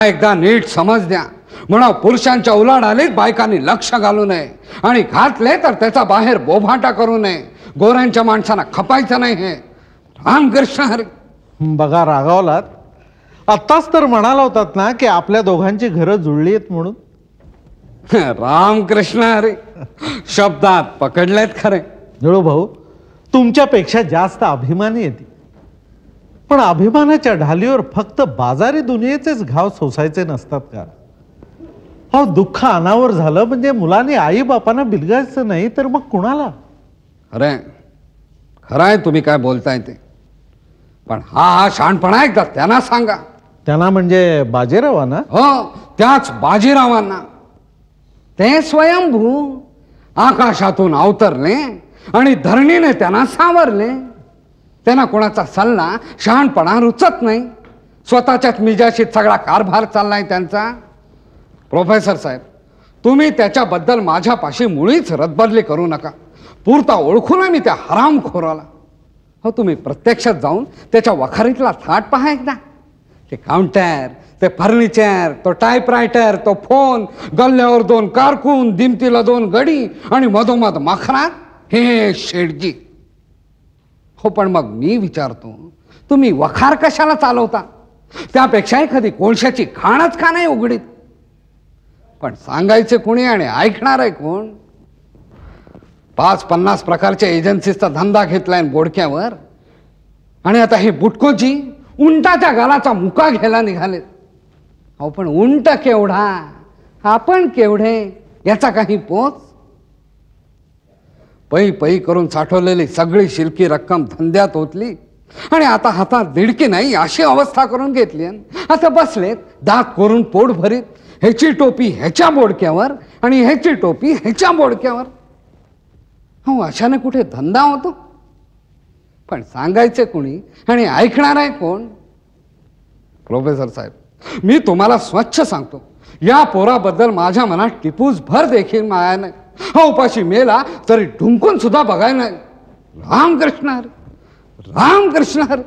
एकदा नीट समज द्या. म्हणा पुरुषांच्या उलाढालीत बायकांनी लक्ष घालू नये आणि घातले तर त्याचा बाहेर बोभाटा करू नये. गोऱ्यांच्या माणसांना खपायचं नाही. हे रामकृष्ण हरी. बघा रागावलात. आत्ताच तर म्हणाला होतात ना की आपल्या दोघांची घरं जुळली आहेत म्हणून. रामकृष्ण हरी. शब्दात पकडलेत खरे. जळू भाऊ तुमच्यापेक्षा जास्त अभिमानी येते, पण अभिमानाच्या ढालीवर फक्त बाजारी दुनियेचेच घाव सोसायचे नसतात का? हो, दुःख अनावर झालं म्हणजे मुलांनी आई बापांना बिलगायचं नाही तर मग कुणाला? खरंय खरंय तुम्ही काय बोलताय ते, पण हा शहाणपणा एकदा त्यांना सांगा. त्यांना म्हणजे बाजीरावांना? हो, त्याच बाजीरावांना. ते स्वयंभू आकाशातून अवतरले आणि धरणीने त्यांना सावरले. त्यांना कोणाचा सल्ला शहाणपणा रुचत नाही. स्वतःच्याच मिजाशीत सगळा कारभार चाललाय त्यांचा. प्रोफेसर साहेब, तुम्ही त्याच्याबद्दल माझ्यापाशी मुळीच रद्दबदली करू नका. पुरता ओळखू ना मी त्या हरामखोराला. हो, तुम्ही प्रत्यक्षात जाऊन त्याच्या वखारीतला थाट पहा एकदा. ते काउंटर, ते फर्निचर, तो टाईपरायटर, तो फोन, गल्ल्यावर 2 कारकून, दिमतीला 2 गडी आणि मधोमध माखरात हे शेठजी. हो, पण मग मी विचारतो, तुम्ही वखार कशाला चालवता? त्यापेक्षा एखादी कोळशाची खाणच का नाही उघडीत? पण सांगायचे कोणी आणि ऐकणार आहे कोण? 50 प्रकारच्या एजन्सीचा धंदा घेतलाय बोडक्यावर, आणि आता हे बुटकोजी उंटाच्या गालाचा मुका घ्यायला निघालेत. अहो, पण उंट केवढा, आपण केवढे, याचा काही पोच? पै पै करून साठवलेली सगळी शिल्की रक्कम धंद्यात ओतली आणि आता हातात दिडकी नाही अशी अवस्था करून घेतली. आता बसलेत दात करून पोट भरीत. ह्याची टोपी ह्याच्या बोडक्यावर आणि ह्याची टोपी ह्याच्या बोडक्यावर. हो, अशाने कुठे धंदा होतो? पण सांगायचे कोणी आणि ऐकणार आहे कोण? प्रोफेसर साहेब, मी तुम्हाला स्वच्छ सांगतो, या पोराबद्दल माझ्या मनात टिपूस भर देखील माया नाही. हा उपाशी मेला तरी ढुंकून सुद्धा बघाय नाही. रामकृष्ण हरी. रामकृष्ण हरी.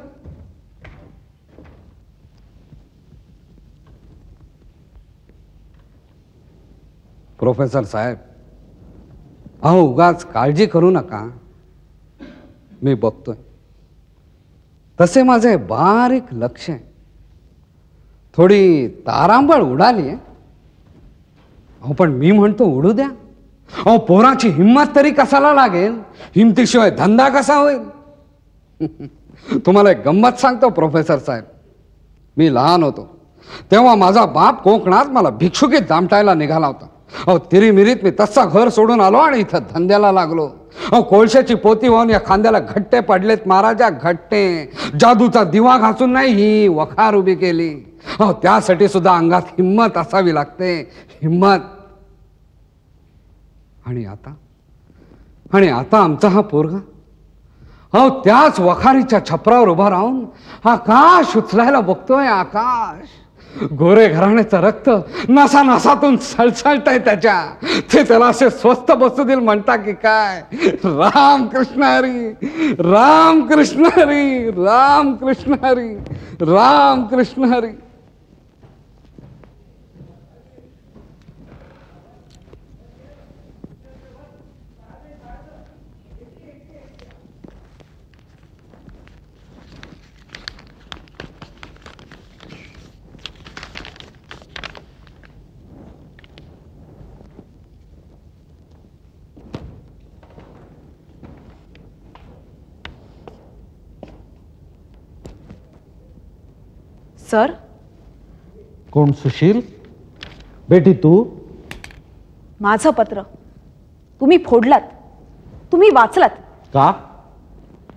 प्रोफेसर साहेब, अहो उगाच काळजी करू नका. मी बघतोय तसे माझे बारीक लक्ष आहे. थोडी तारांबळ उडाली आहे. अहो, पण मी म्हणतो उडू द्या. अहो, पोराची हिंमत तरी कसाला लागेल? हिमतीशिवाय धंदा कसा होईल? तुम्हाला एक गंमत सांगतो प्रोफेसर साहेब. मी लहान होतो तेव्हा माझा बाप कोकणात मला भिक्षुकीत दामटायला निघाला होता. अहो, तिरीमिरीत मी तसा घर सोडून आलो आणि इथं धंद्याला लागलो. अहो, कोळशाची पोती वाहून या खांद्याला घट्टे पडलेत महाराजा, घट्टे. जादूचा दिवा घासून नाही ही वखार उभी केली. अहो, त्यासाठी सुद्धा अंगात हिंमत असावी लागते. हिंमत. आणि आता आमचा हा पोरगा, अहो, त्याच वखारीच्या छपरावर उभा राहून आकाश उचलायला बघतोय. आकाश. गोरे घराण्याचं रक्त नसा नसातून सळसळतंय त्याच्या. ते त्याला असे स्वस्त बसू देईल म्हणता की काय? रामकृष्ण हरी. रामकृष्ण हरी. रामकृष्ण हरी. रामकृष्ण हरी. सर. कोण? सुशील बेटी तू? माझं पत्र तुम्ही फोडलात, तुम्ही वाचलात. का?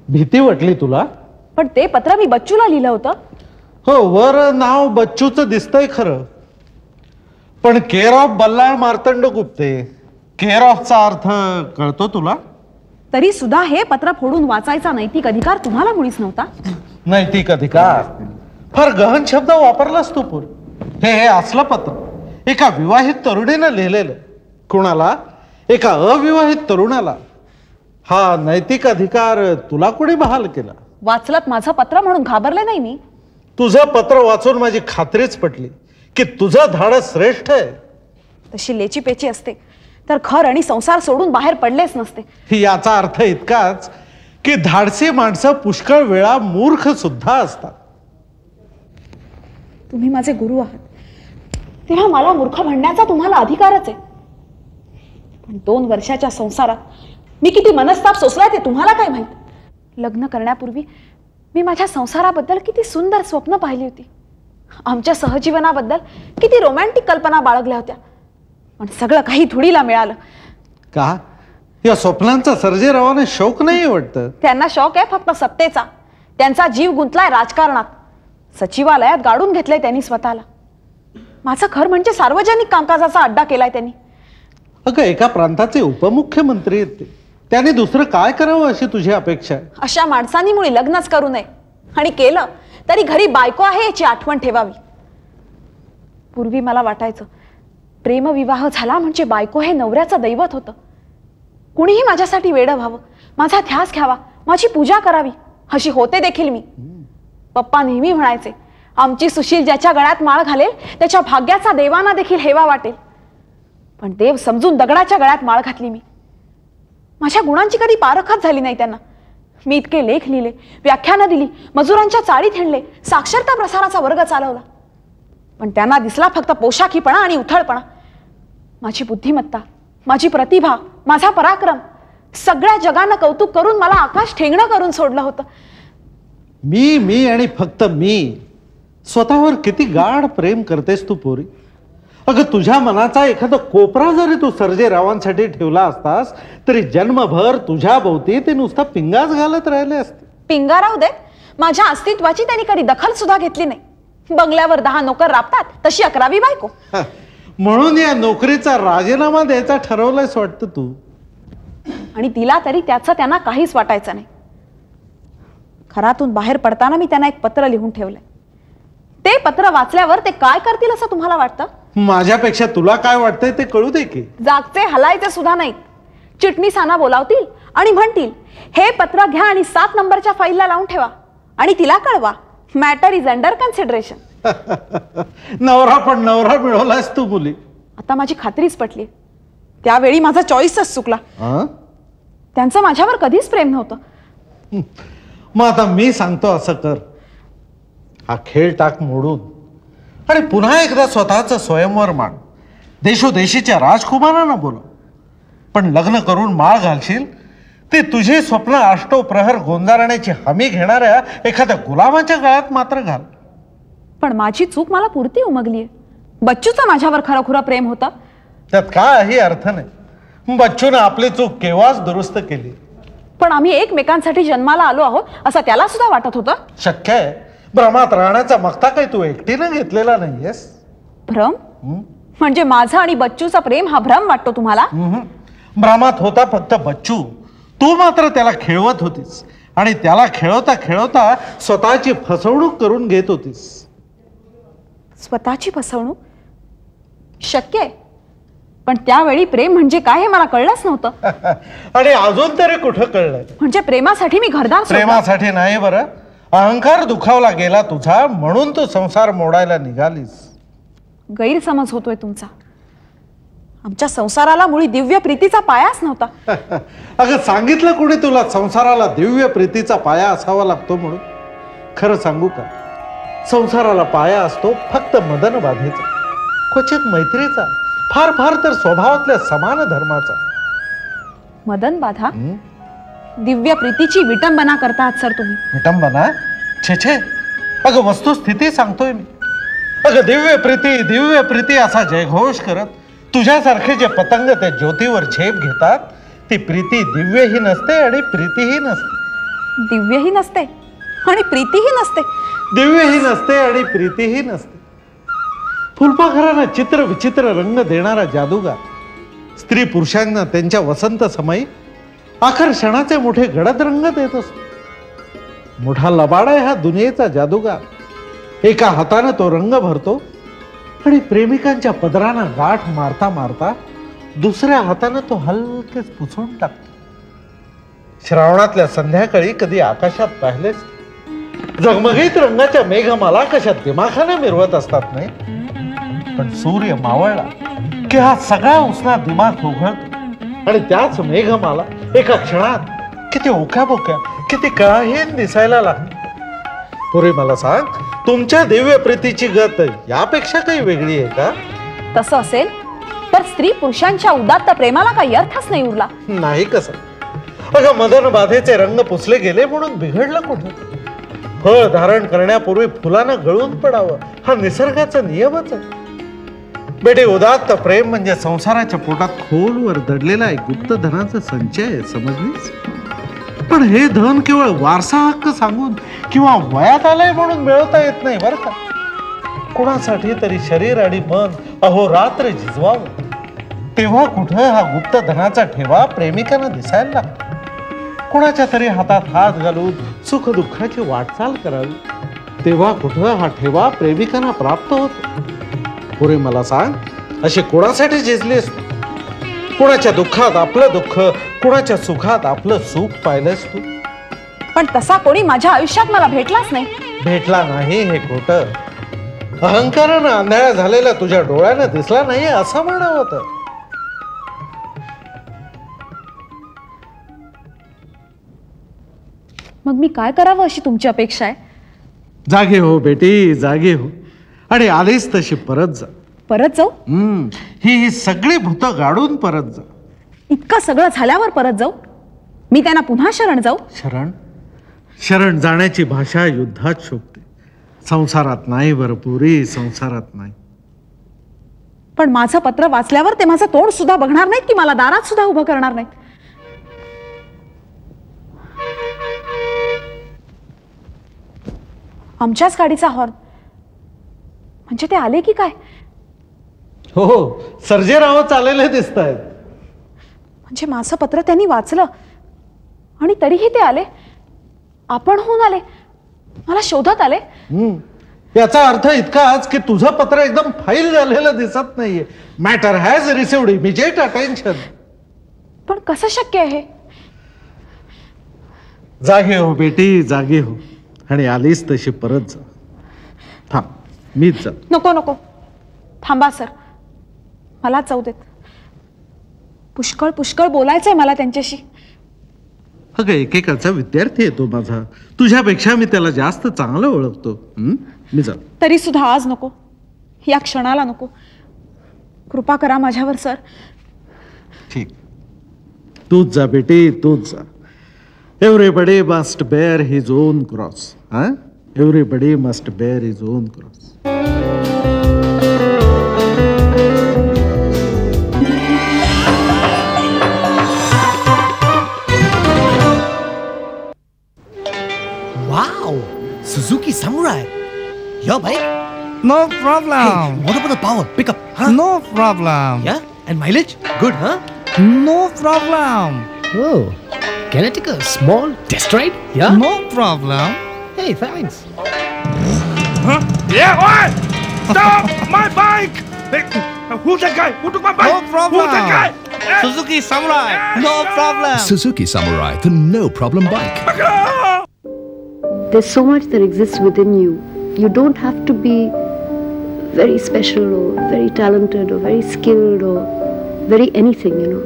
भीती वाटली तुला? पण ते पत्र मी बच्चूला लिहिलं होतं. हो, वर नाव बच्चूचं दिसतंय खरं, पण care of Ballal Martand Gupte. Care ऑफचा अर्थ कळतो तुला? तरी सुद्धा हे पत्र फोडून वाचायचा नैतिक अधिकार तुम्हाला मुळीच नव्हता. नैतिक अधिकार? फार गहन शब्द वापरलास तू पूर. हे असलं पत्र एका विवाहित तरुणीनं लिहिलेलं. कुणाला? एका अविवाहित तरुणाला. हा नैतिक अधिकार तुला कोणी बहाल केला? वाचलत माझं पत्र म्हणून घाबरले नाही मी. तुझं पत्र वाचून माझी खात्रीच पटली की तुझं धाडस श्रेष्ठ आहे. तशी लेची पेची असते तर घर आणि संसार सोडून बाहेर पडलेच नसते. याचा अर्थ इतकाच की धाडसी माणसं पुष्कळ वेळा मूर्ख सुद्धा असतात. तुम्ही माझे गुरु आहात तेव्हा मला मूर्ख म्हणण्याचा तुम्हाला अधिकारच आहे. पण 2 वर्षाच्या संसारात मी किती मनस्ताप सोसलाय ते तुम्हाला काय माहित. लग्न करण्यापूर्वी मी माझ्या संसाराबद्दल किती सुंदर स्वप्न पाहिली होती. आमच्या सहजीवनाबद्दल किती रोमॅन्टिक कल्पना बाळगल्या होत्या. पण सगळं काही धुळीला मिळालं. का या स्वप्नांचा सर्जेरावाने शौक नाही वाटतं. त्यांना शौक आहे फक्त सत्तेचा. त्यांचा जीव गुंतलाय राजकारणात. सचिवालयात गाडून घेतलंय त्यांनी स्वतःला. माझं घर म्हणजे सार्वजनिक कामकाजाचा अड्डा केलाय त्यांनी. अगं एका प्रांताचे उपमुख्यमंत्री आहेत ते. त्याने दुसरं काय करावं अशी तुझी अपेक्षा आहे. अशा माणसांनी मुळी लग्नच करू नये आणि केलं तरी घरी बायको आहे याची आठवण ठेवावी. पूर्वी मला वाटायचं प्रेमविवाह झाला म्हणजे बायको हे नवऱ्याचं दैवत होतं. कुणीही माझ्यासाठी वेडं व्हावं, माझा ध्यास घ्यावा, माझी पूजा करावी अशी होते देखील मी. पप्पा नेहमी म्हणायचे आमची सुशील ज्याच्या गळ्यात माळ घालेल त्याच्या भाग्याचा देवांना देखील हेवा वाटेल. पण देव समजून दगडाच्या गळ्यात माळ घातली मी. माझ्या गुणांची कधी पारखच झाली नाही त्यांना. मी इतके लेख लिहिले, व्याख्यानं दिली, मजुरांच्या चाळीत हिंडले, साक्षरता प्रसाराचा वर्ग चालवला. पण त्यांना दिसला फक्त पोशाखीपणा आणि उथळपणा. माझी बुद्धिमत्ता, माझी प्रतिभा, माझा पराक्रम सगळ्या जगानं कौतुक करून मला आकाश ठेंगणं करून सोडलं होतं. मी आणि फक्त मी. स्वतःवर किती गाढ प्रेम करतेस तू पोरी. अगं तुझ्या मनाचा एखादा कोपरा जरी तू सर्जेरावांसाठी ठेवला असतास तरी जन्मभर तुझ्या भोवती ते नुसता पिंगाच घालत राहिले असते. पिंगा राहू दे, माझ्या अस्तित्वाची त्यांनी कधी दखल सुद्धा घेतली नाही. बंगल्यावर 10 नोकर राबतात तशी 11वी बायको. म्हणून या नोकरीचा राजीनामा द्यायचा ठरवलंयस वाटतं तू. आणि दिला तरी त्याचं त्यांना काहीच वाटायचं नाही. घरातून बाहेर पडताना मी त्यांना एक पत्र लिहून ठेवलंय. ते पत्र वाचल्यावर ते काय करतील असं तुम्हाला वाटतं? माझ्यापेक्षा तुला काय वाटतंय ते कळू दे की. जागचे हलायचे सुद्धा नाहीत. चिटणीसांना बोलावतील आणि म्हणतील हे पत्र घ्या आणि 7 नंबरच्या फाईलला लावून ठेवा आणि तिला कळवा. Matter is under consideration. नवरा पण नवरा मिळवलास तू मुली. आता माझी खात्रीच पटली. त्यावेळी माझा चॉईसच चुकला. त्यांचं माझ्यावर कधीच प्रेम नव्हतं. मग आता मी सांगतो असं कर. हा खेळ टाक मोडून आणि पुन्हा एकदा स्वतःचं स्वयंवर मांड. देशोदेशीच्या राजकुमारांना बोलव. पण लग्न करून माळ घालशील ते तुझे स्वप्न अष्टोप्रहर गोंजारण्याची हमी घेणाऱ्या एखाद्या गुलामाच्या गळ्यात मात्र घाल. पण माझी चूक मला पुरती उमगलीये. बच्चूचं माझ्यावर खरंखुरं प्रेम होतं. त्यात काही अर्थ नाही. बच्चूने आपली चूक केव्हाच दुरुस्त केली. पण आम्ही एकमेकांसाठी जन्माला आलो आहोत असं त्याला सुद्धा वाटत होतं. शक्य आहे. भ्रमात राहण्याचा मक्ता काही तू एकटीनं घेतलेला नाहीयेस. भ्रम म्हणजे माझं आणि बच्चूचा प्रेम हा भ्रम वाटतो तुम्हाला? भ्रमात होता फक्त बच्चू. तू मात्र त्याला खेळवत होतीस आणि त्याला खेळवता खेळवता स्वतःची फसवणूक करून घेत होतीस. स्वतःची फसवणूक शक्य आहे. पण त्यावेळी प्रेम म्हणजे काय हे मला कळलंच नव्हतं. आणि अजून तरी कुठं कळलं? म्हणजे प्रेमासाठी मी घरदार सोडलं. प्रेमासाठी नाही बरं. अहंकार दुखावला गेला तुझा म्हणून तू संसार मोडायला निघालीस. गैरसमज होतोय तुमचा. आमच्या संसाराला मुळी दिव्य प्रीतीचा पायाच नव्हता. अगं सांगितलं कुणी तुला संसाराला दिव्य प्रीतीचा पाया असावा लागतो म्हणून? खरं सांगू का, संसाराला पाया असतो फक्त मदन बाधेचा, क्वचित मैत्रीचा, फार फार तर स्वभावातल्या समान धर्माचा. मदन बाधा? दिव्य प्रीतीची विटंबना करतात सर तुम्ही. विटंबना? छे छे. अगं वस्तुस्थिती सांगतोय मी. अगं दिव्य प्रीती असा जयघोष करत तुझ्यासारखे जे पतंग त्या ज्योतीवर झेप घेतात ती प्रीती दिव्यही नसते आणि प्रीतीही नसते. दिव्यही नसते आणि प्रीतीही नसते. दिव्यही नसते आणि प्रीतीही नसते. फुलपाखरांना चित्र विचित्र रंग देणारा जादूगार स्त्री पुरुषांना त्यांच्या वसंत समयी आकर्षणाचे मोठे गडद रंग देत असतो. मोठा लबाड आहे हा दुनियेचा जादूगार. एका हाताने तो रंग भरतो आणि प्रेमिकांच्या पदरांना गाठ मारता मारता दुसऱ्या हाताने तो हलकेच पुसून टाकतो. श्रावणातल्या संध्याकाळी कधी आकाशात पाहिलेस झगमगीत रंगाच्या मेघमाला कशा दिमाखाने मिरवत असतात नाही? पण सूर्य मावळला की हा सगळा उसना दिमाग उघडतो आणि त्याच मेघमाला एका क्षणात किती ओक्याबोक्या किती कळाहीन दिसायला लागते. पुरे मला सांग, तुमच्या दिव्य प्रीतीची गत यापेक्षा काही वेगळी आहे का? तसं असेल तर स्त्री पुरुषांच्या उदात्त प्रेमाला काही अर्थच नाही उरला. नाही कसं? अगं मदन बाधेचे रंग पुसले गेले म्हणून बिघडलं कुठं? फळ धारण करण्यापूर्वी फुलानं गळून पडावं हा निसर्गाचा नियमच आहे. बेटे, उदात्त प्रेम म्हणजे संसाराच्या पोटात खोलवर दडलेला एक गुप्त धनाचा संचय आहे, समजलीस? पण हे धन केवळ वारसा हक्क सांगून किंवा वयात आलंय म्हणून मिळवता येत नाही बरं का. कोणासाठी तरी शरीर आणि मन अहोरात्र झिजवावं, तेव्हा कुठं हा गुप्त धनाचा ठेवा प्रेमिकांना दिसायला लागतो. कोणाच्या तरी हातात हात घालून सुख दुःखाची वाटचाल करावी, तेव्हा कुठं हा ठेवा प्रेमिकांना प्राप्त होतो. पुरे मला सांग, अशी कोणासाठी झिजलीस? कोणाच्या दुःखात आपलं दुःख, कोणाच्या सुखात आपलं सुख पाहिलंस तू? पण तसा कोणी माझ्या आयुष्यात मला भेटलाच नाही. भेटला नाही हे खोटं. अहंकारानं आंधळ्या झालेल्या तुझ्या डोळ्यानं दिसला नाही असं म्हणावं होतं. मग मी काय करावं अशी तुमची अपेक्षा आहे? जागे हो बेटी, जागे हो, आणि आलीस तशी परत जा. परत जाऊ? ही सगळी भूतं गाडून परत जा. इतकं सगळं झाल्यावर परत जाऊ? मी त्यांना पुन्हा शरण जाऊ? शरण शरण जाण्याची भाषा युद्धात शोभते, संसारात नाही बरं पुरी, संसारात नाही. पण माझं पत्र वाचल्यावर ते माझं तोंड सुद्धा बघणार नाहीत की मला दारात सुद्धा उभं करणार नाहीत? आमच्याच गाडीचा हॉर्न म्हणजे ते आले की काय? हो, सर्जेराव चाललेले दिसत आहेत. म्हणजे माझं पत्र त्यांनी वाचलं आणि तरीही ते आले, आपण होऊन आले, मला शोधत आले. याचा अर्थ इतकाच की तुझं पत्र एकदम फाईल झालेलं दिसत नाहीये. Matter has received immediate attention. पण कसं शक्य आहे? जागे हो बेटी, जागे हो, आणि आलीस तशी परत जा. थांब, मीच जा. नको नको, थांबा सर, मला जाऊ देत. पुष्कळ पुष्कळ बोलायचंय मला त्यांच्याशी. अगं, एकेकाचा विद्यार्थी येतो माझा, तुझ्यापेक्षा मी त्याला जास्त चांगलं ओळखतो. मी जा. तरी सुद्धा आज नको, या क्षणाला नको. कृपा करा माझ्यावर सर. ठीक, तूच जा बेटी, तूच जा. Everybody must bear his own cross. Everybody must bear his own cross. Wow, Suzuki Samurai. Your bike? No problem. Hey, what about the power? Pick up, huh? No problem. Yeah? And mileage? Good, huh? No problem. Oh, can I take a small test ride? Yeah? No problem. Hey, thanks. Huh? Yeah, what? Stop my bike! Hey, who's that guy? Who took my bike? No problem. Who's that guy? Hey, Suzuki Samurai. No problem. Suzuki Samurai, the no-problem bike. There's so much that exists within you. You don't have to be very special or very talented or very skilled or very anything, you know.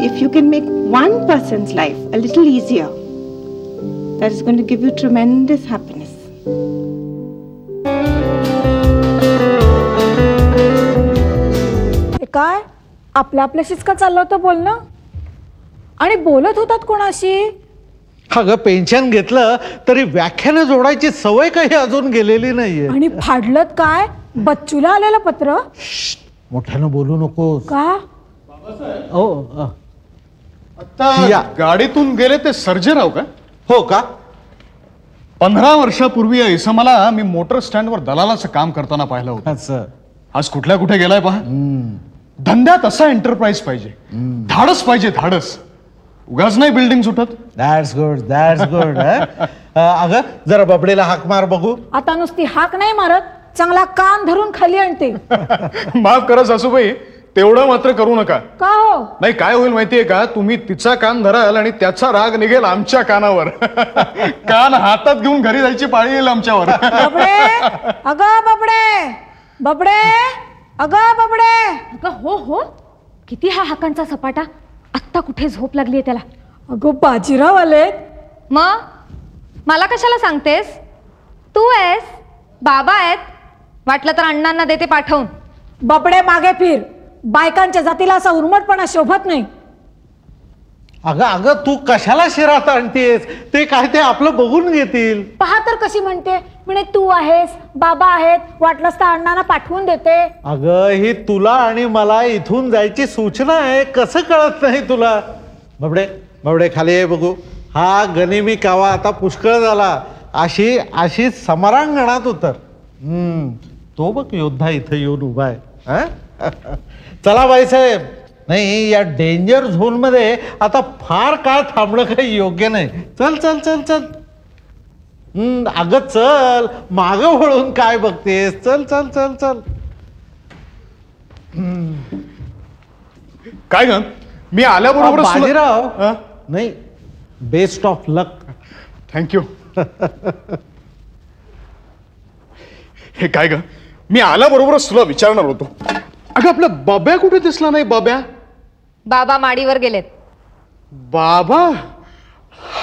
If you can make one person's life a little easier, that is going to give you tremendous happiness. काय आपल्या आपल्याशीच का चाललं होतं बोलणं? आणि बोलत होतात कोणाशी? अगं, पेन्शन घेतलं तरी व्याख्यानं जोडायची सवय काही अजून गेलेली नाहीये. आणि फाडलत काय? बच्चूला आलेलं पत्र? मोठ्यानं बोलू नको का? या. गाडीतून गेले ते सर्जेराव का? हो का? 15 वर्षापूर्वी या इसमाला मी मोटर स्टँडवर दलालाचं काम करताना पाहिलं होतं. असं. आज कुठल्या कुठे गेलाय पहा. धंद्यात असा एंटरप्राइज पाहिजे, धाडस पाहिजे, धाडस. उगाच नाही बिल्डिंग सुटत. That's good, that's good. अगं, जरा बबडीला हाक मार बघू. आता नुसती हाक नाही मारत, चांगला कान धरून खाली आणते. माफ करा सासूबाई, तेवढं मात्र करू नका. का हो? नाही, काय होईल माहितीये का, तुम्ही तिचा कान धराल आणि त्याचा राग निघेल आमच्या कानावर. कान हातात घेऊन घरी जायची पाळी येईल आमच्यावर. बबडे, अगं बबडे, बबडे, अगं बबडे. अगं हो हो, किती हा हाकांचा सपाटा. आत्ता कुठे झोप लागलीये त्याला. अगं बाजीराव आले. मग मला कशाला सांगतेस? तू आहेस, बाबा आहेत, वाटलं तर अण्णांना देते पाठवून. बबडे मागे फिर. बायकांच्या जातीला असा उर्मटपणा शोभत नाही. अगं अगं तू कशाला शिरात आणतेस? ते काय ते आपलं बघून घेतील. पहा तर कशी म्हणते. म्हणे तू आहेस, बाबा आहेत, वाटलंस तर अण्णांना पाठवून देते. अगं ही तुला आणि मला इथून जायची सूचना आहे, कसं कळत नाही तुला? बबडे बबडे खाली आहे बघू. हा गनिमी कावा आता पुष्कळ झाला. अशी अशी समरांगणात उतर. तो बघ योद्धा इथं येऊन उभा आहे. चला बाईसाहेब. नाही, या डेंजर झोन मध्ये आता फार काळ थांबणं काही योग्य नाही. चल चल चल चल. अगं चल, मागं वळून काय बघतेस? चल चल चल चल. काय ग, मी आल्याबरोबर बाजीराव. नाही, बेस्ट ऑफ लक. थँक्यू. हे काय ग, मी आल्याबरोबरच तुला विचारणार होतो. अगं आपला बब्या कुठे दिसला नाही? बब्या? बाबा माडीवर गेलेत. बाबा?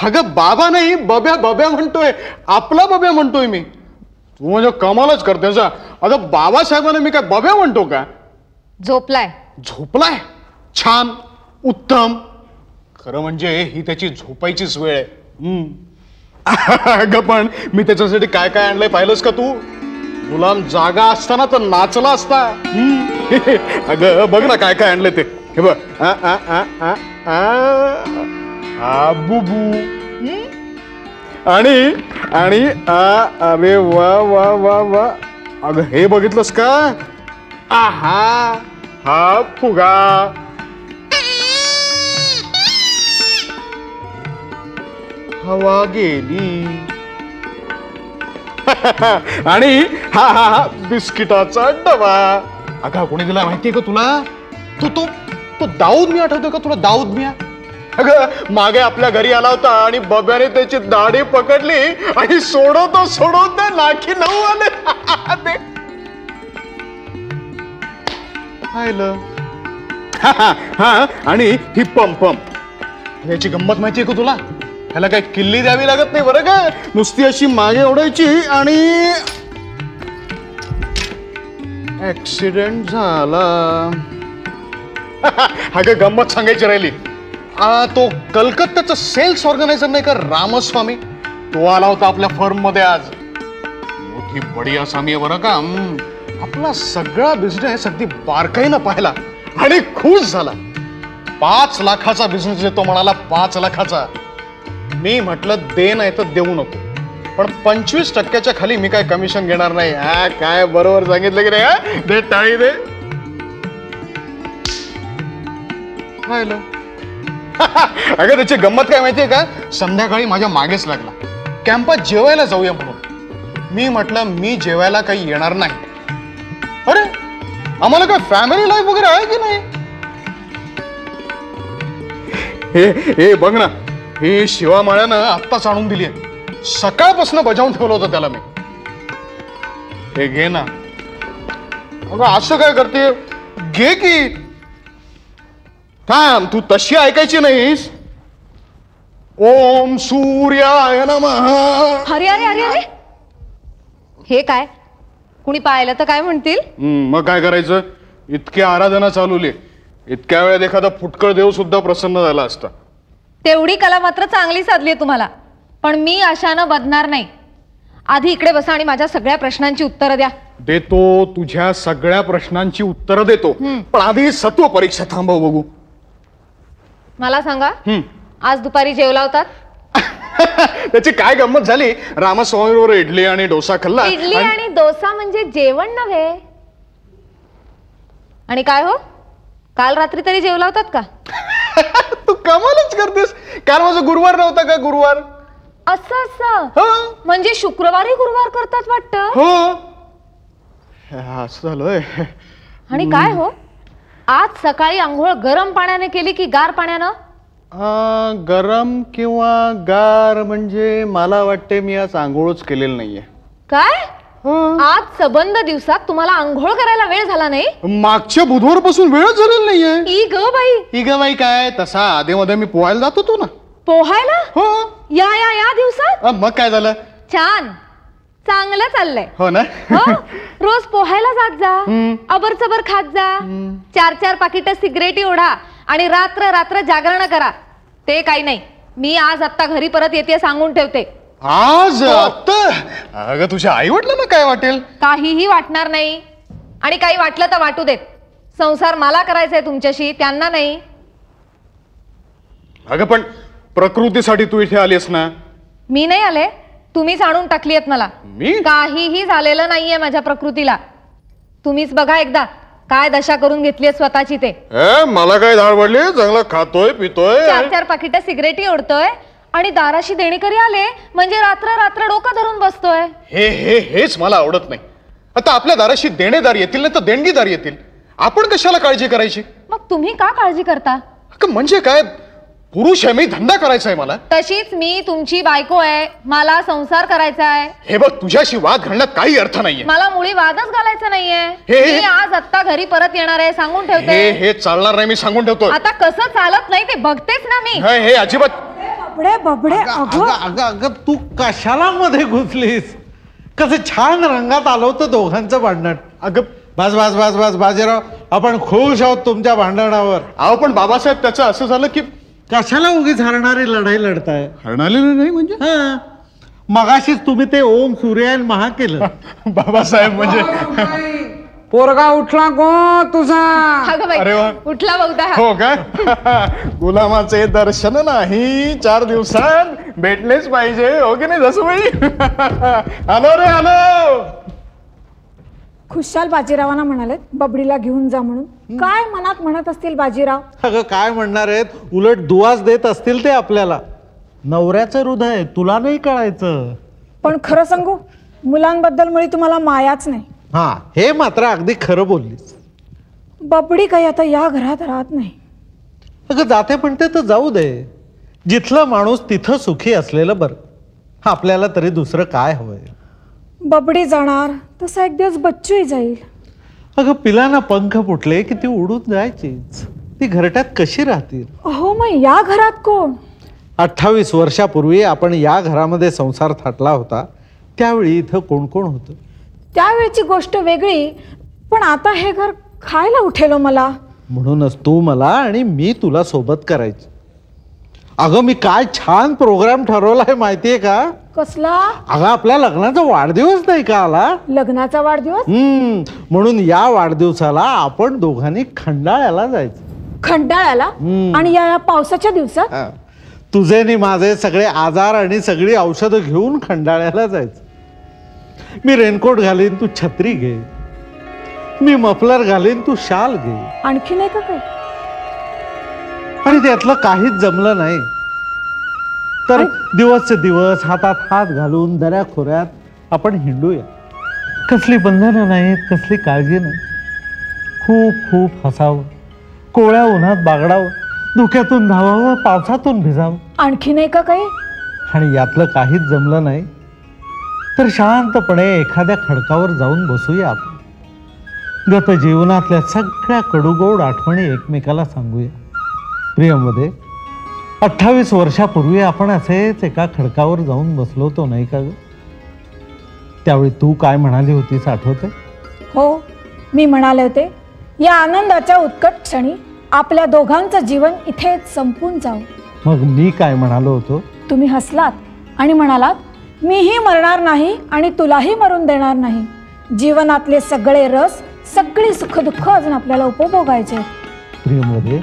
अगं बाबा नाही, बब्या. बब्या म्हणतोय, आपला बब्या म्हणतोय मी. तू म्हणजे कमालच करतेस. आता बाबासाहेबांना मी काय बब्या म्हणतो का? झोपलाय. झोपलाय? छान, उत्तम. खरं म्हणजे ही त्याची झोपायचीच वेळ आहे. अगं पण मी त्याच्यासाठी काय काय आणलंय पाहिलंस का तू? गुलाम जागा असताना तर नाचला असता. अगं बघ ना काय काय आणलंय ते. हे बघ. बुबू आणि आणि अरे वा वा वा वा. अगं हे बघितलंस का? आहा, हा फुगा. हवा गेली. आणि हा हा हा बिस्किटाचा डबा. अगं कोणी दिला माहितीये का तुला? तो तो तो दाऊद मिया आठवतोय का तुला? दाऊद मिया. अगं मागे आपल्या घरी आला होता आणि बब्याने त्याची दाढी पकडली आणि सोडवतो लाखी 9 आले. हा आणि ही पम याची गंमत माहितीये का तुला? ह्याला काही किल्ली द्यावी लागत नाही बरं का. नुसती अशी मागे ओढायची आणि ऍक्सिडेंट झाला. अगं गंमत सांगायची राहिली. तो कलकत्त्याचा सेल्स ऑर्गनायझर नाही का रामस्वामी, तो आला होता आपल्या फर्म मध्ये आज. मोठी बडी आसामी आहे बरं का. आपला सगळा बिझनेस अगदी बारकाईनं पाहिला आणि खुश झाला. 5 लाखाचा बिझनेस देतो म्हणाला. 5 लाखाचा. मी म्हटलं दे नाही तर देऊ नको, पण 25% खाली मी काय कमिशन घेणार नाही. काय बरोबर सांगितलं की नाही? दे टाळी दे. अगं त्याची गंमत काय माहितीये का? संध्याकाळी माझ्या मागेच लागला, कॅम्पात जेवायला जाऊया म्हणून. मी म्हटलं मी जेवायला काही येणार नाही. अरे आम्हाला काय फॅमिली लाईफ वगैरे आहे की नाही? हे बघ ना, हे शिवामाळ्यानं आत्ताच आणून दिली आहे. सकाळपासून बजावून ठेवलं होतं त्याला मी. हे घे ना. अगं असं काय करते? घे की. थांब, तू तशी ऐकायची नाहीस. ओम सूर्याय नमः. अरे अरे अरे अरे, हे काय? कुणी पाहिलं तर काय म्हणतील? मग काय करायचं? इतकी आराधना चालवली, इतक्या वेळेत एखादा फुटकळ देव सुद्धा प्रसन्न झाला असता. तेवढी कला मात्र चांगली साधली तुम्हाला, पण मी अशानं बदणार नाही. आधी इकडे बसा आणि माझ्या सगळ्या प्रश्नांची उत्तरं द्या. देतो, तुझ्या सगळ्या प्रश्नांची उत्तरं देतो, पण आधी सत्व परीक्षा थांबव बघू. मला सांगा, आज दुपारी जेवला होतात? त्याची काय गंमत झाली? रामस्वामी बरोबर इडली आणि डोसा खाल्ला. इडली आणि डोसा म्हणजे जेवण नव्हे. आणि काय हो, काल रात्री तरी जेवला होतात का? तू कमालच करतेस. काल माझा गुरुवार नव्हता का? गुरुवार. असं असं म्हणजे शुक्रवारी गुरुवार करतात वाटतं. हो, असं झालंय. आणि काय हो, आज सकाळी आंघोळ गरम पाण्याने केली की गार पाण्यानं? गरम किंवा गार म्हणजे मला वाटते मी आज आंघोळच केलेलं नाहीये. काय? आज सबंध दिवसात तुम्हाला आंघोळ करायला वेळ झाला नाही? मागच्या बुधवारपासून वेळच झालेला नाहीये. ई ग बाई काय तसा आधी मध्ये मी पोहायला जात होतो ना. पोहायला? हो. या दिवसात? मग काय झालं? छान, चांगलं चाललंय. हो ना. रोज पोहायला जात जा, अबरचबर खात जा, 4-4 पाकिट सिगरेटी ओढा आणि रात्र रात्र जागरण करा. ते काही नाही, मी आज आत्ता घरी परत येते सांगून ठेवते. आज आत्ता? अगं तुझ्या आई वडिलांना काय वाटेल? काहीही वाटणार नाही. आणि काही वाटलं तर वाटू देत. संसार मला करायचंय तुमच्याशी, त्यांना नाही. अगं पण प्रकृतीसाठी तू इथे आलीस ना. मी नाही आले, तुम्हीच आणून टाकली आहेत मला. मी काहीही झालेलं नाहीये माझ्या प्रकृतीला. तुम्हीच बघा एकदा काय दशा करून घेतली स्वतःची. ते मला काय धाड पडली? चांगला खातोय पितोय, 4-4 पाकिट सिगरेटी ओढतोय आणि दाराशी देणेकरी आले म्हणजे रात्र रात्र डोकं धरून बसतोय. हेच मला आवडत नाही. आता आपल्या दाराशी देणेदार येतील नाही तर देणगीदार येतील, आपण कशाला काळजी करायची? मग तुम्ही का काळजी करता? म्हणजे काय, पुरुष आहे मी, धंदा करायचा आहे मला. तशीच मी तुमची बायको आहे, मला संसार करायचा आहे. हे बघ, तुझ्याशी वाद घालण्यात काही अर्थ नाहीये. मला मुळी वादच घालायचा नाहीये. मी आज आत्ता घरी परत येणार आहे सांगून ठेवते. हे चालणार नाही, मी सांगून ठेवतो. आता कसं चालत नाही ते बघतेच ना मी. हे अजिबात. बबडे अगं तू कशाला मध्ये घुसलीस? कसं छान रंगात आलं होतं दोघांचं भांडण. अगं बस बाजीराव, आपण खुश आहोत तुमच्या भांडणावर. अहो पण बाबासाहेब, त्याचं असं झालं की कशाला उगीच हरणारी लढाई लढताय? हरणालेलं नाही म्हणजे? मगाशीच तुम्ही ते ओम सूर्यायन महा केलं. बाबासाहेब म्हणजे पोरगा उठला गो तुझा. अरे वा, उठला बघता. हो का? गुलामाचे दर्शन नाही 4 दिवसात भेटलेच पाहिजे, हो की नाही जसूबाई? आलो रे आलो. खुशाल बाजीरावांना म्हणाले बबडीला घेऊन जा म्हणून. काय मनात म्हणत असतील बाजीराव? अगं काय म्हणणार आहेत, उलट दुवास देत असतील ते आपल्याला. नवऱ्याचं हृदय तुला नाही कळायचं. पण खरं सांगू, मुलांबद्दल मुळे तुम्हाला मायाच नाही. हा, हे मात्र अगदी खरं बोललीस. बबडी काही आता या घरात राहत नाही. अगं जाते पण ते तर जाऊ दे. जिथलं माणूस तिथं सुखी असलेलं बरं. आपल्याला तरी दुसरं काय हवंय? बबडी जाणार तसा एक दिवस बच्चूही जाईल. अगं पिलांना पंख फुटले की ती उडून जायचीच. ती घरट्यात कशी राहतील? अहो मग या घरात कोण? 28 वर्षापूर्वी आपण या घरामध्ये संसार थाटला होता, त्यावेळी इथं कोण कोण होतं? त्यावेळची गोष्ट वेगळी, पण आता हे घर खायला उठेलो मला. म्हणूनच तू मला आणि मी तुला सोबत करायची. अगं मी काय छान प्रोग्राम ठरवलाय माहितीये का? कसला? अगं आपल्या लग्नाचा वाढदिवस नाही का आला? लग्नाचा वाढदिवस? म्हणून या वाढदिवसाला आपण दोघांनी खंडाळ्याला जायचं. खंडाळ्याला? आणि या पावसाच्या दिवसात? तुझे आणि माझे सगळे आजार आणि सगळी औषधं घेऊन खंडाळ्याला जायचं. मी रेनकोट घालीन, तू छत्री घे. मी मफलर घालीन, तू शाल घे. आणखी नाही का काही? आणि त्यातलं काहीच जमलं नाही तर दिवसचे दिवस हातात हात घालून दऱ्याखोऱ्यात आपण हिंडूया. कसली बंधनं नाहीत, कसली काळजी नाही. खूप खूप हसावं, कोवळ्या उन्हात बागडावं, धुक्यातून धावावं, पावसातून भिजावं. आणखी नाही का काही? आणि यातलं काहीच जमलं नाही तर शांतपणे एखाद्या खडकावर जाऊन बसूया आपण. गत जीवनातल्या सगळ्या कडूगोड आठवणी एकमेकाला सांगूया. प्रियमध्ये 28 वर्षापूर्वी आपण असेच एका खडकावर जाऊन बसलो होतो नाही का ग? त्यावेळी तू काय म्हणाली होतीस आठवते? हो, मी म्हणाले होते या आनंदाच्या उत्कट क्षणी आपल्या दोघांचं जीवन इथेच संपून जाऊ. मग मी काय म्हणालो होतो? तुम्ही हसलात आणि म्हणालात मीही मरणार नाही आणि तुलाही मरून देणार नाही. जीवनातले सगळे रस, सगळी सुखदुःख अजून आपल्याला उपभोगायचे. प्रियमध्ये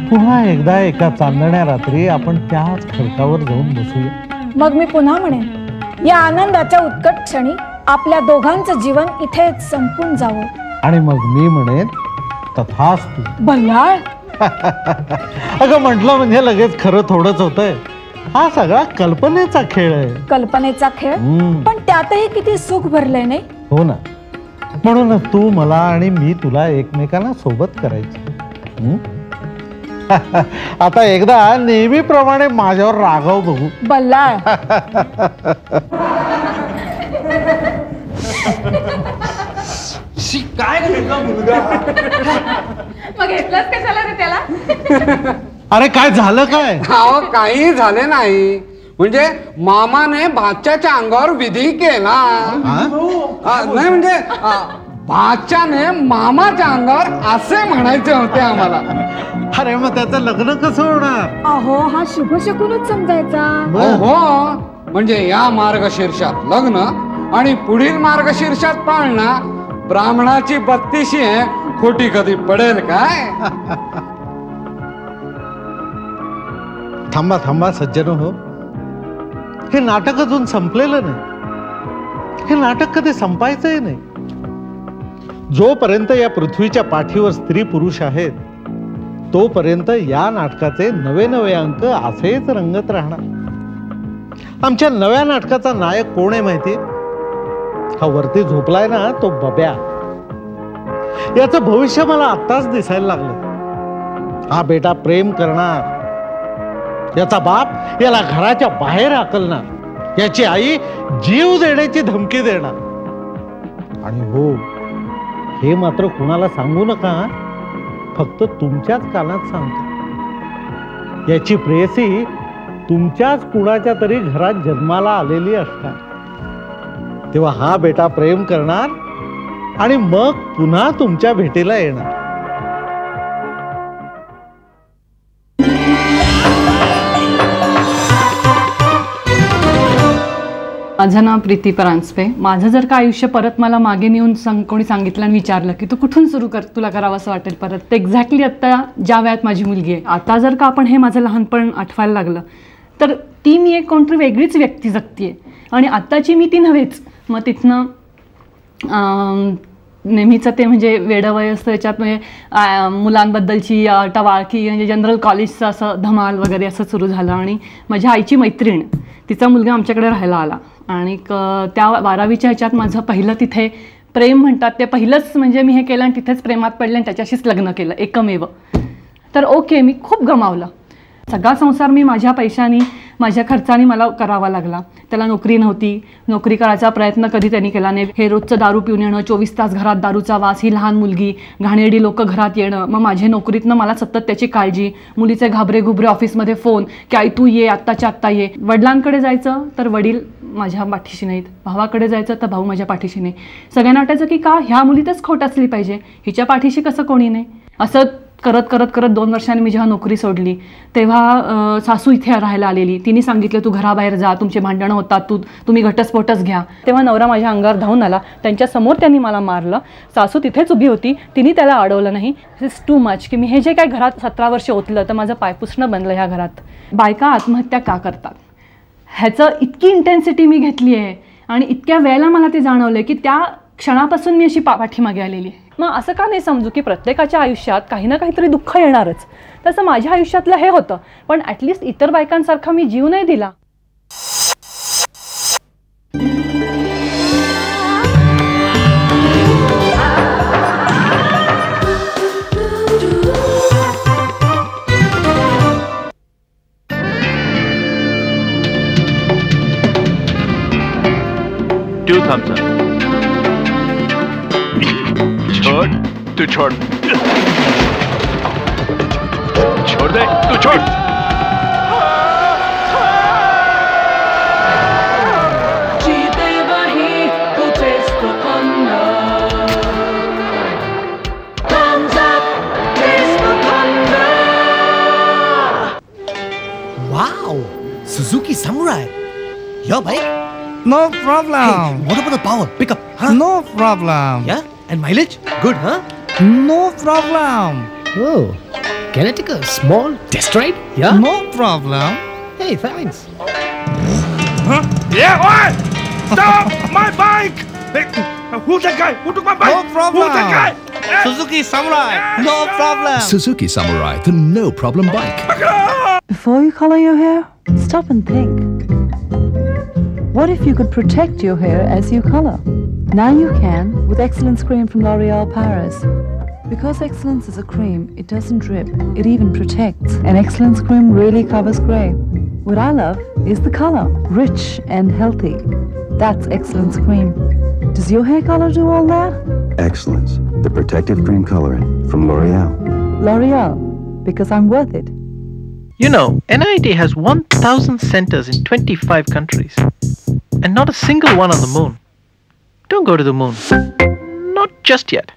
पुन्हा एकदा एका चांदण्या रात्री आपण त्याच खडकावर जाऊन बसूया. मग मी पुन्हा म्हणेन या आनंदाच्या उत्कट क्षणी आपल्या दोघांचं जीवन इथेच संपून जावं. आणि मग मी म्हणेन तथास्तु. बल्लाळ. अगं म्हटलं म्हणजे लगेच खरं थोडंच होतंय. हा सगळा कल्पनेचा खेळ आहे. कल्पनेचा खेळ, पण त्यातही किती सुख भरलंय नाही? हो ना. म्हणून तू मला आणि मी तुला एकमेकांना सोबत करायचं. आता एकदा नेहमीप्रमाणे माझ्यावर रागाव बघू. बल्लाळ. काय घेतला मुलगा? मग घेतलास कशाला रे त्याला? अरे काय झालं काय? अहो काही झाले नाही, म्हणजे मामाने भाच्याच्या अंगावर विधी केला. नाही म्हणजे भाच्याने मामाच्या अंगावर असे म्हणायचे होते आम्हाला. अरे मग त्याचं लग्न कसं होणार? अहो हा शुभ शकूनच समजायचा. हो, म्हणजे या मार्गशीर्षात लग्न आणि पुढील मार्गशीर्षात पाळणं ब्राह्मणाची 32 खोटी कधी पडेल काय? थांबा थांबा सज्जन हो, हे नाटक अजून संपलेलं नाही. हे नाटक कधी संपायचंही नाही. जोपर्यंत या पृथ्वीच्या पाठीवर स्त्री पुरुष आहेत तोपर्यंत या नाटकाचे नवे नवे अंक असेच रंगत राहणार. आमच्या नव्या नाटकाचा नायक कोण आहे माहिती? हा वरती झोपलाय ना तो बब्या. याचं भविष्य मला आत्ताच दिसायला लागलं. हा बेटा प्रेम करणार, याचा बाप याला घराच्या बाहेर हाकलणार, याची आई जीव देण्याची धमकी देणार. आणि हो, हे मात्र कुणाला सांगू नका, फक्त तुमच्याच कानात सांगतो. याची प्रेयसी तुमच्याच कुणाच्या तरी घरात जन्माला आलेली असणार. तेव्हा हा बेटा प्रेम करणार आणि मग पुन्हा तुमच्या भेटीला येणार. माझं नाव प्रीती परांजपे. माझं जर का आयुष्य परत मला मागे नेऊन कोणी सांगितलं आणि विचारलं की तू कुठून सुरू कर, तुला करावं असं वाटेल परत, ते एक्झॅक्टली आत्ता ज्या वयात माझी मुलगी आहे. आता जर का आपण हे माझं लहानपण आठवायला लागलं तर ती मी एक कोणतरी वेगळीच व्यक्ती जगतीये आणि आत्ताची मी ती नव्हेच. मग तिथनं नेहमीचं ते म्हणजे वेडं वय असतं त्याच्यात, म्हणजे मुलांबद्दलची टवाळकी, म्हणजे जनरल कॉलेजचं असं धमाल वगैरे असं सुरू झालं. आणि माझ्या आईची मैत्रीण, तिचा मुलगा आमच्याकडे राहायला आला आणि त्या 12वीच्या ह्याच्यात माझं पहिलं तिथे प्रेम म्हणतात ते पहिलंच, म्हणजे मी हे केलं आणि तिथेच प्रेमात पडले आणि त्याच्याशीच लग्न केलं एकमेव. तर ओके, मी खूप गमावलं. सगळा संसार मी माझ्या पैशानी माझ्या खर्चाने मला करावा लागला. त्याला नोकरी नव्हती, नोकरी करायचा प्रयत्न कधी त्यांनी केला नाही. हे रोजचं दारू पिऊन येणं, 24 तास घरात दारूचा वास, ही लहान मुलगी, घाणेरडी लोक घरात येणं, मग माझ्या नोकरीतनं मला सतत त्याची काळजी, मुलीचे घाबरे घुबरे ऑफिसमध्ये फोन की आई तू ये, आत्ताच्या आत्ता ये. वडिलांकडे जायचं तर वडील माझ्या पाठीशी नाहीत, भावाकडे जायचं तर भाऊ माझ्या पाठीशी नाही. सगळ्यांना वाटायचं की का ह्या मुलीतच खोट असली पाहिजे, हिच्या पाठीशी कसं कोणी नाही. असं करत करत करत 2 वर्षांनी मी जेव्हा नोकरी सोडली तेव्हा सासू इथे राहायला आलेली. तिने सांगितलं तू घराबाहेर जा, तुमचे भांडणं होतात, तुम्ही घटस्फोटच घ्या. तेव्हा नवरा माझ्या अंगावर धावून आला, त्यांच्यासमोर त्यांनी मला मारलं. सासू तिथेच उभी होती, तिने त्याला अडवलं नाही. दिस इज टू मच की मी हे जे काय घरात 17 वर्ष ओतलं तर माझं पायपुसणं बनलं ह्या घरात. बायका आत्महत्या का करतात ह्याचं इतकी इंटेन्सिटी मी घेतली आहे आणि इतक्या वेळेला मला ते जाणवलं की त्या क्षणापासून मी अशी पाठीमागे आलेली आहे. मग असं का नाही समजू की प्रत्येकाच्या आयुष्यात काही ना काहीतरी दुःख येणारच. तसं माझ्या आयुष्यातलं हे होतं, पण ॲटलिस्ट इतर बायकांसारखा मी जीव नाही दिला. Two thumbs up. छोड़, तू छोड़, छोड़ दे, तू छोड़. जीते वही तुझे thumbs up, taste the thunder. Wow, Suzuki Samurai. Your bike? No problem. Hey, what about the power? Pickup, huh? No problem. Yeah? And mileage? Good, huh? No problem. Oh, can I take a small test ride? Yeah? No problem. Hey, thanks. Huh? Yeah, what? Stop my bike! Hey, who's that guy? Who took my bike? No problem. Who's that guy? Hey. Suzuki Samurai. No problem. Suzuki Samurai, the no problem bike. Before you color your hair, stop and think. What if you could protect your hair as you color? Now you can with Excellence Cream from L'Oreal Paris. Because Excellence is a cream, it doesn't drip, it even protects. And Excellence Cream really covers grey. What I love is the color, rich and healthy. That's Excellence Cream. Does your hair color do all that? Excellence, the protective cream colorant from L'Oreal. L'Oreal, because I'm worth it. You know, NIT has 1,000 centers in 25 countries. And not a single one on the moon. Don't go to the moon. Not just yet.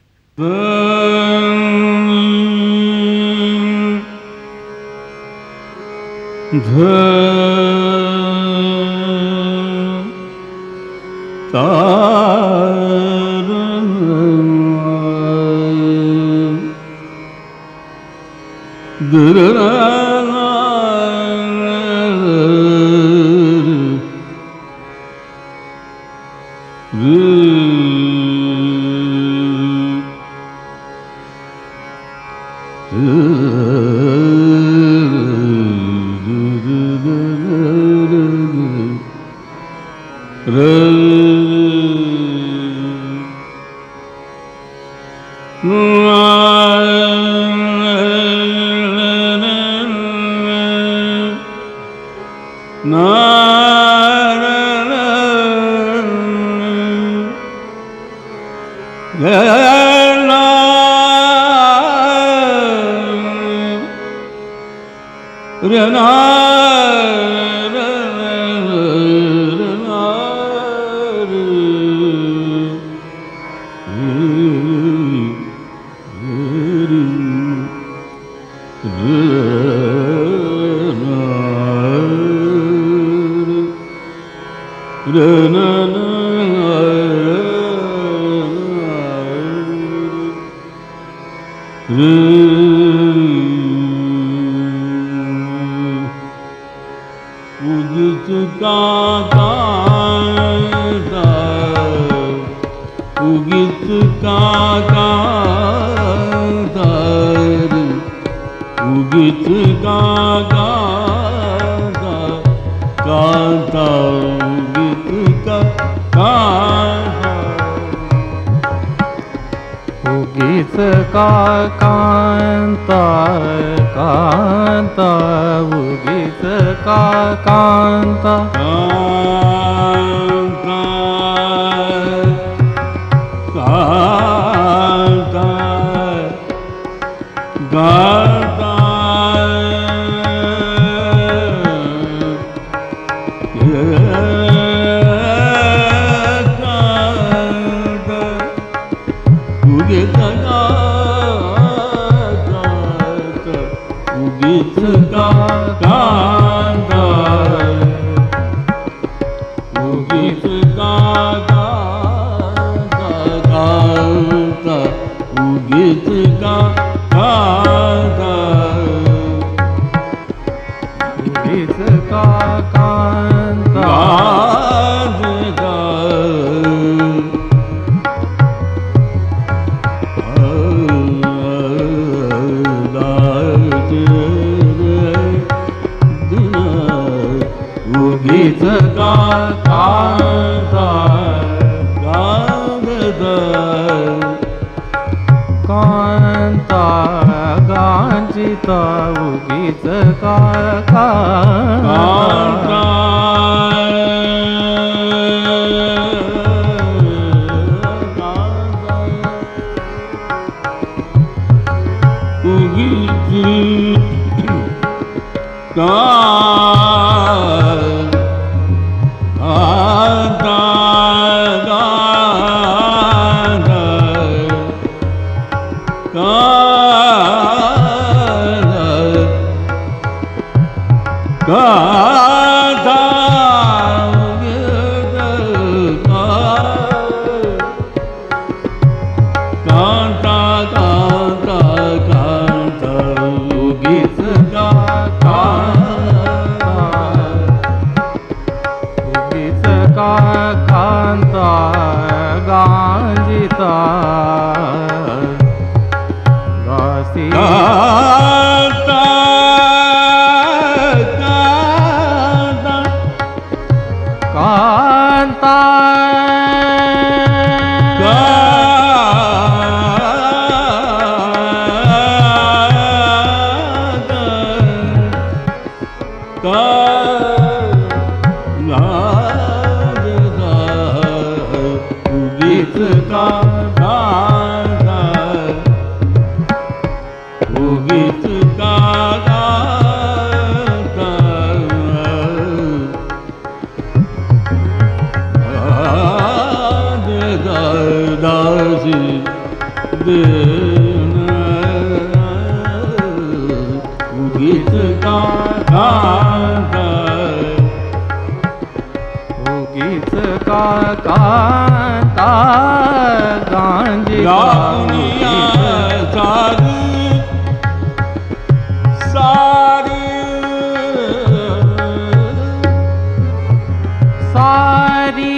उगीच का कांता उगीच का कांता गांजे दुनिया सारी सारी सारी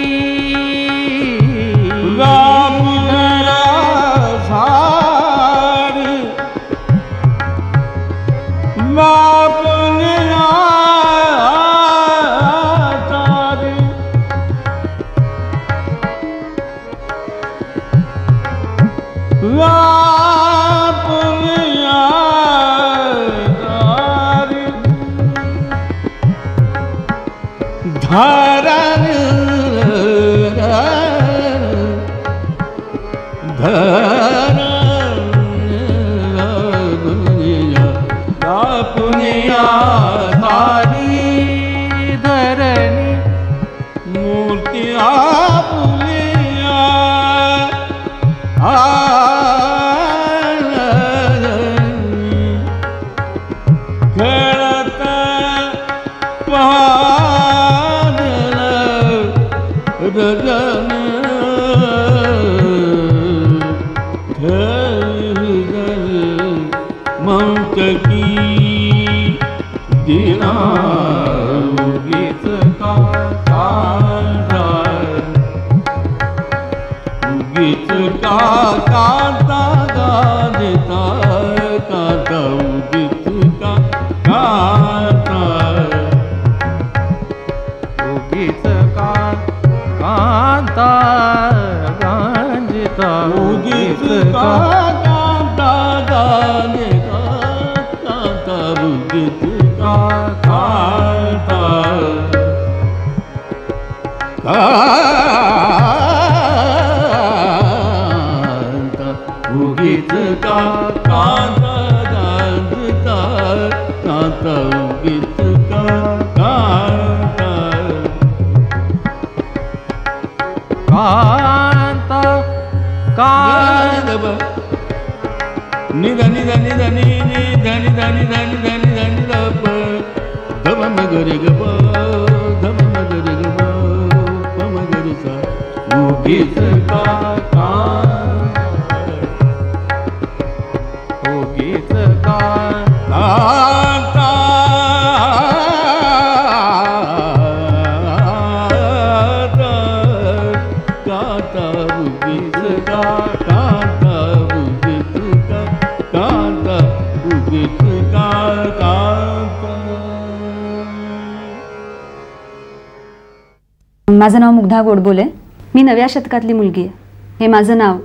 माझं नाव मुग्धा गोडबोले. मी नव्या शतकातली मुलगी आहे. हे माझं नाव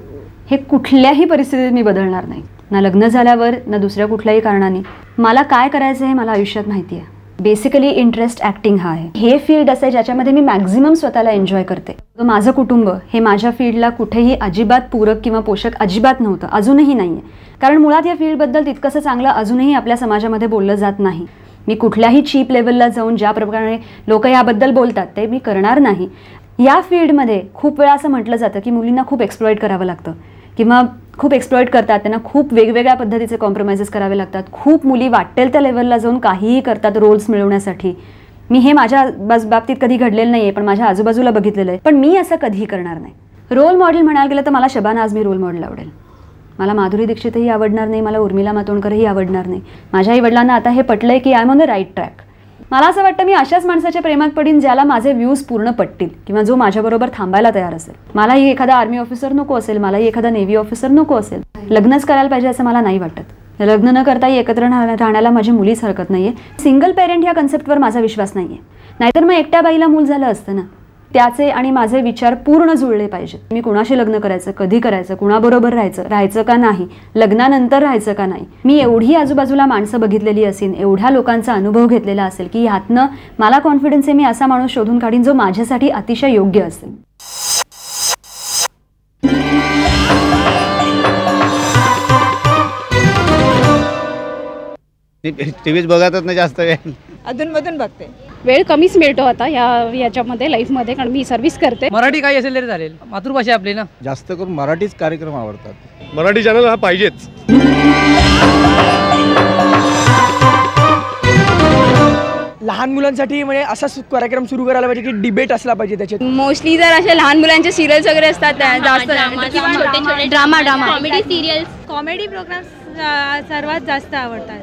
हे कुठल्याही परिस्थितीत मी बदलणार नाही. ना लग्न झाल्यावर ना दुसऱ्या कुठल्याही कारणाने. मला काय करायचं हे मला आयुष्यात माहिती आहे. बेसिकली इंटरेस्ट ॲक्टिंग हा आहे. हे फील्ड असं आहे ज्याच्यामध्ये मी मॅक्झिमम स्वतःला एन्जॉय करते. माझं कुटुंब हे माझ्या फील्डला कुठेही अजिबात पूरक किंवा पोषक अजिबात नव्हतं, अजूनही नाही आहे. कारण मुळात या फील्डबद्दल तितकंसं चांगलं अजूनही आपल्या समाजामध्ये बोललं जात नाही. मी कुठल्याही चीप लेवलला जाऊन ज्या प्रकारे लोक याबद्दल बोलतात ते मी करणार नाही. या फील्डमध्ये खूप वेळा असं म्हटलं जातं की मुलींना खूप एक्सप्लॉइट करावं लागतं किंवा खूप एक्सप्लॉइट करतात, त्यांना खूप वेगवेगळ्या पद्धतीचे कॉम्प्रोमाइजेस करावे लागतात. खूप मुली वाटेल त्या लेवलला जाऊन काहीही करतात रोल्स मिळवण्यासाठी. मी हे माझ्या बाबतीत कधी घडलेलं नाही आहे, पण माझ्या आजूबाजूला बघितलेलं आहे. पण मी असं कधी करणार नाही. रोल मॉडेल म्हणायला गेलं तर मला शबाना आझमी रोल मॉडेल आवडेल. मला माधुरी दीक्षितही आवडणार नाही, मला उर्मिला मातोंडकरही आवडणार नाही. माझ्या आई वडिलांना आता हे पटलंय की I am on the right track. मला असं वाटतं मी अशाच माणसाच्या प्रेमात पडीन ज्याला माझे व्ह्यूज पूर्ण पटतील किंवा जो माझ्याबरोबर थांबायला तयार असेल. मलाही एखादा आर्मी ऑफिसर नको असेल, मलाही एखादा नेव्ही ऑफिसर नको असेल. लग्नच करायला पाहिजे असं मला नाही वाटत. लग्न न करताही एकत्र राहण्याला माझी मुलीच हरकत नाहीये. सिंगल पेरेंट ह्या कन्सेप्टवर माझा विश्वास नाहीये. नाहीतर मग एकट्या बाईला मूल झालं असतं ना. त्याचे आणि माझे विचार पूर्ण जुळले पाहिजेत. मी कुणाशी लग्न करायचं, कधी करायचं, कुणाबरोबर राहायचं का नाही, लग्नानंतर राहायचं का नाही. मी एवढी आजूबाजूला माणसं बघितलेली असेल, एवढ्या लोकांचा अनुभव घेतलेला असेल की ह्यातनं मला कॉन्फिडन्स आहे मी असा माणूस शोधून काढीन जो माझ्यासाठी अतिशय योग्य असेल. टीव्हीच बघतच नाही जास्त वेळ. अधूनमधून बघते. वेळ कमीच मिळतो आता याच्यामध्ये लाईफमध्ये, कारण मी सर्व्हिस करते. मराठी काही असेल तरी चालेल, मातृभाषा आपली ना. जास्त करून मराठीच कार्यक्रम आवडतात. मराठी चॅनल हा पाहिजेच. लहान मुलांसाठी म्हणजे असा कार्यक्रम सुरू करायला पाहिजे की डिबेट असला पाहिजे त्याच्यात. मोस्टली जर अशा लहान मुलांचे सिरियल्स वगैरे असतात जास्त, drama comedy serials, comedy programmes सर्वात जास्त आवडतात.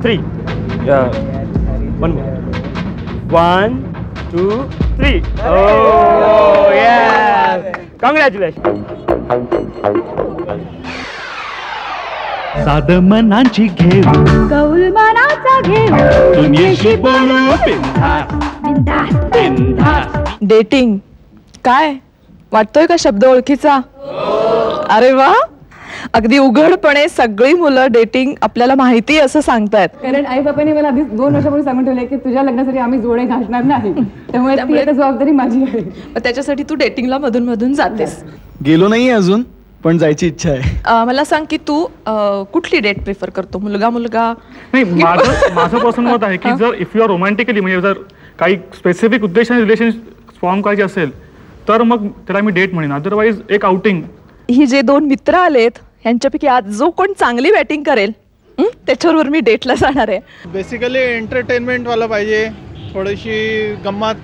3 1 1 2 3. Oh yeah, congratulations. साध मनाची घेऊ कौल मनाचा घेऊ दुनियेशी बोलू बिनधास्त. डेटिंग काय वाटतोय का शब्द ओळखीचा? अरे वा, अगदी उघडपणे सगळी मुलं डेटिंग आपल्याला माहिती असं सांगतायत. कारण आई बाबांनी मला आधी 2 वर्षापूर्वी सांगून ठेवले की तुझ्या लग्नासाठी आम्ही जोडे घालणार नाही, त्यामुळे ती आता जबाबदारी माझी आहे. त्याच्यासाठी तू डेटिंगला मधून मधून जातेस. गेलो नाही अजून, पण जायची इच्छा आहे. मला सांग की तू कुठली डेट प्रिफर करतो, मुलगा? नाही, माझं पर्सनल मत आहे की जर इफ यू आर रोमॅन्टिकली, म्हणजे जर काही स्पेसिफिक उद्देशाने रिलेशन फॉर्म करायची असेल तर मग त्याला मी डेट म्हणेन, अदरवाईज एक आउटिंग. ही जे 2 मित्र आलेत यांच्यापैकी आज जो कोण चांगली बॅटिंग करेल त्याच्यावर मी डेटला जाणार आहे. बेसिकली एंटरटेनमेंट वाला पाहिजे, थोडीशी गंमत.